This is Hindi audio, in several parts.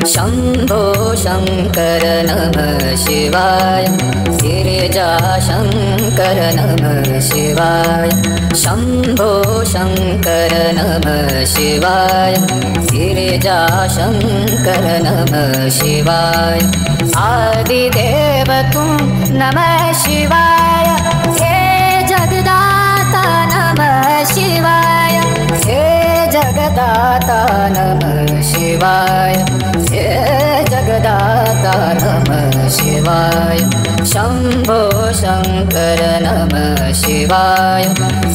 शंभो शंकर नमः शिवाय, गिरिजा शंकर नमः शिवाय। शंभो शंकर नमः शिवाय, गिरिजा शंकर नमः शिवाय। आदिदेव तुम नमः शिवाय, हे जगदाता नमः शिवाय, हे जगदाता नमः शिवाय, हे जगदाता नमः शिवाय। शंभो शंकर नमः शिवाय,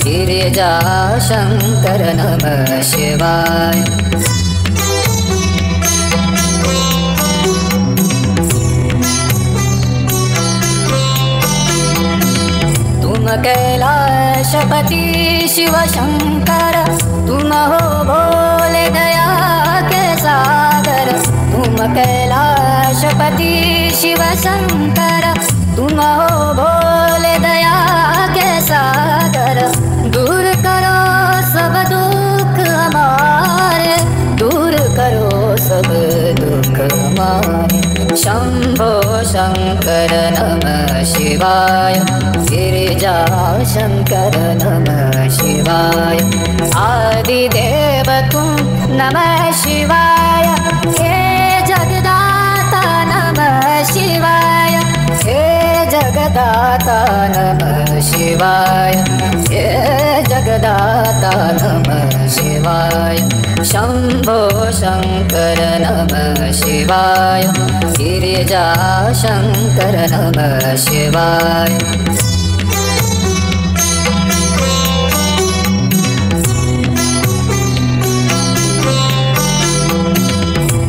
गिरिजा शंकर नमः शिवाय। तुम कैलाशपति शिव शंकर, तुम हो भोले दया के सागर। तुम कैलाशपति शिव शंकर, तुम हो भोले दया के सागर। दूर करो सब दुख हमारे, दूर करो सब दुख हमारे। शंभो शंकर नमः शिवाय, गिरिजा शंकर नमः शिवाय। आदिदेव तुम नमः शिवाय, हे जगदाता नमः शिवाय, हे जगदाता नमः शिवाय, हे जगदाता नमः शिवाय। शंभो शंकर नमः शिवाय, गिरिजा शंकर नमः शिवाय।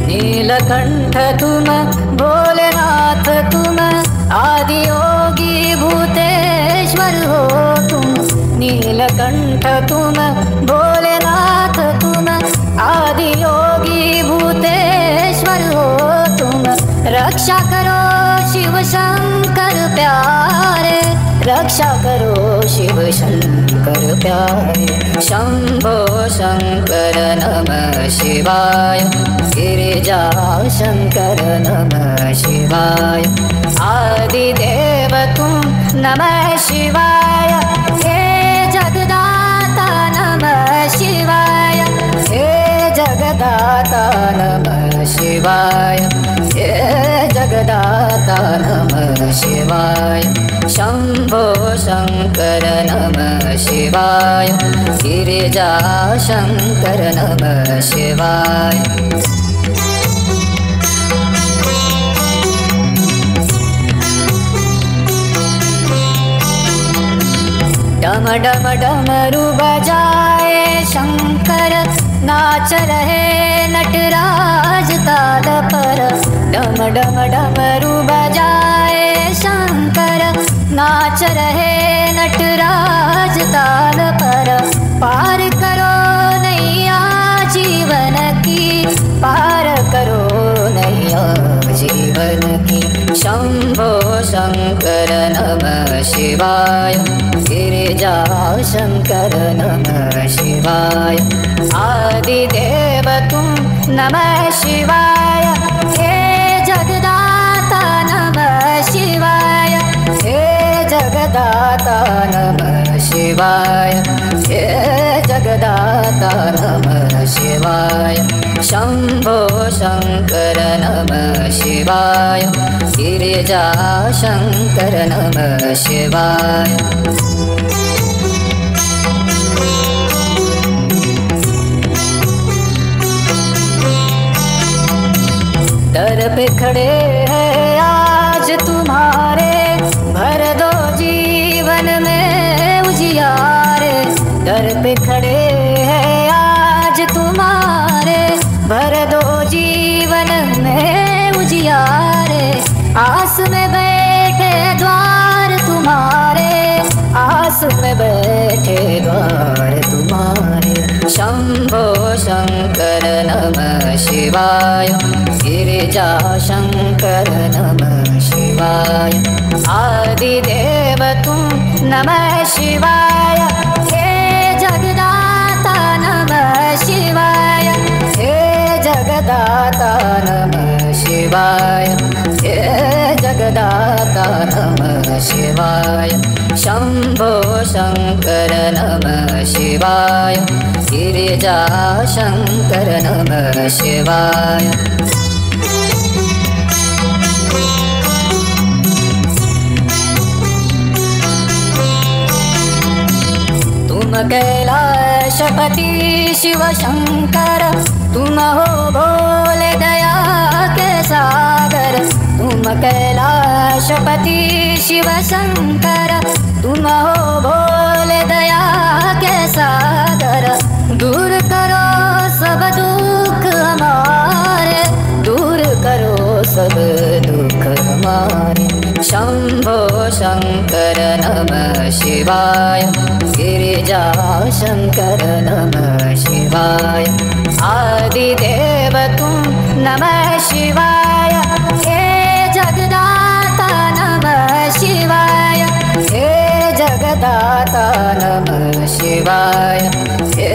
नीलकंठ तुम भोलेनाथ, तुम आदियोगी भूतेश्वर हो तुम। नीलकंठ तुम भोलेनाथ, तुम आदियोगी भूतेश्वर हो तुम। रक्षा करो शिव शंकर प्यारे, रक्षा करो शिव शंकर प्यारे। शंभो शंकर नमः शिवाय, गिरिजा शंकर नमः शिवाय। आदिदेव तुम नमः शिवाय, हे जगदाता नमः शिवाय, हे जगदाता नमः शिवाय, हे जगदाता नमः शिवाय। शंभो शंकर नमः शिवाय, गिरिजा शंकर नमः शिवाय। डम डम डमरू बजाए शंकर, नाच रहे नटराज ताल पर। डम डम डमरू बजाए शंकर, नाच रहे नटराज ताल पर। पार करो नैया जीवन की, पार करो नैया जीवन की। शंभो शंकर नमः शिवाय, गिरिजा शंकर नमः शिवाय। आदिदेव तुम नमः शिवाय, हे जगदाता नमः शिवाय, हे जगदाता नमः शिवाय, हे जगदाता नमः शिवाय। शंभो शंकर नमः शिवाय, गिरिजा शंकर नमः शिवाय। दर पे खड़े हैं आज तुम्हारे, भर दो जीवन में उजियारे। दर पे खड़े हैं आज तुम्हारे, भर दो जीवन में उजियारे। आस में बैठे द्वार तुम्हारे, आस में बैठे द्वार तुम्हारे। शंभो शंकर नमः शिवाय, गिरिजा शंकर नमः शिवाय। आदिदेव तुम नमः शिवाय। हे जगदाता नमः शिवाय। हे जगदाता नमः शिवाय। हे जगदाता नमः शिवाय। शंभो शंकर नमः शिवाय। गिरिजा शंकर नमः शिवाय। तुम कैलाशपति शिव शंकर, तुम हो भोले दया के सागर। तुम कैलाशपति शिव शंकर, तुम हो भोले दया के सागर। दूर करो सब दुख हमारे, दूर करो सब दुख हमारे। शंभो शंकर नमः शिवाय। गिरिजा शंकर नमः शिवाय। आदिदेव तुम नमः शिवाय। हे जगदाता नमः शिवाय। हे जगदाता नमः शिवाय। हे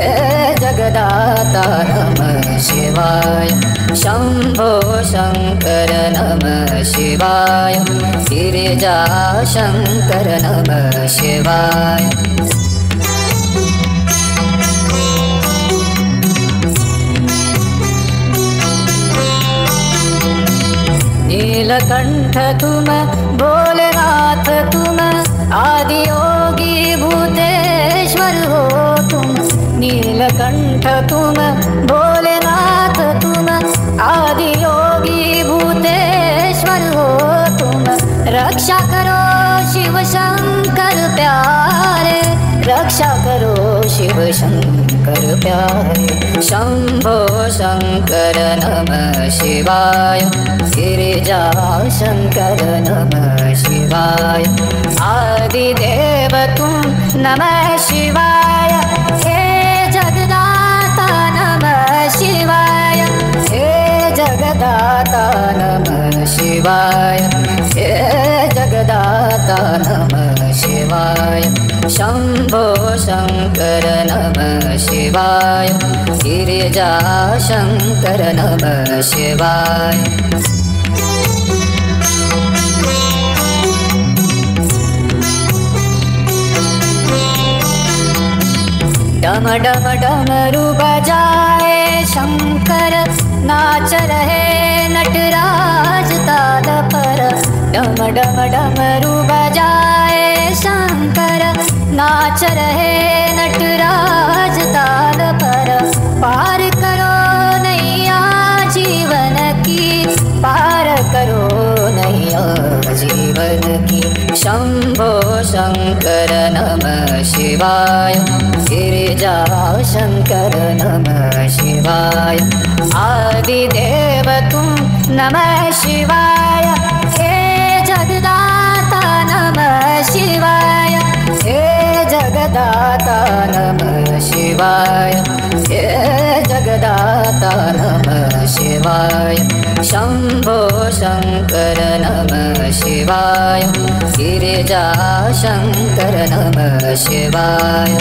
जगदाता नमः शिवाय। शंभो शंकर नमः शिवाय। गिरिजा शंकर नमः शिवाय। नीलकंठ तुम भोलेनाथ, तुम आदि योगी भूतेश्वर हो तुम। नीलकंठ तुम भोलेनाथ, तुम आदि योगी भूतेश्वर हो तुम। रक्षा करो शिव शंकर प्यारे, रक्षा करो शिव शंकर प्यारे। शंभो शंकर नमः शिवाय। गिरिजा शंकर नमः शिवाय। आदिदेव तुम नमः शिवाय। हे जगदाता नमः शिवाय। हे जगदाता नमः शिवाय। हे जगदाता नमः शिवाय। शंभो शंकर नमः शिवाय। गिरिजा शंकर नमः शिवाय। डम डम डमरू बजाए शंकर, नाच रहे नटराज ताल पर। डम डम डमरू बजाए शंकर, नाच रहे नटराज ताल पर। पार करो नैया जीवन की, पार करो नैया जीवन की। शंभो शंकर नमः शिवाय। गिरिजा शंकर नमः शिवाय। आदिदेव तुम नमः शिवाय। हे जगदाता नमः शिवाय। हे जगदाता नमः शिवाय। हे जगदाता नमः शिवाय। शंभो शंकर नमः शिवाय। गिरिजा शंकर नमः शिवाय।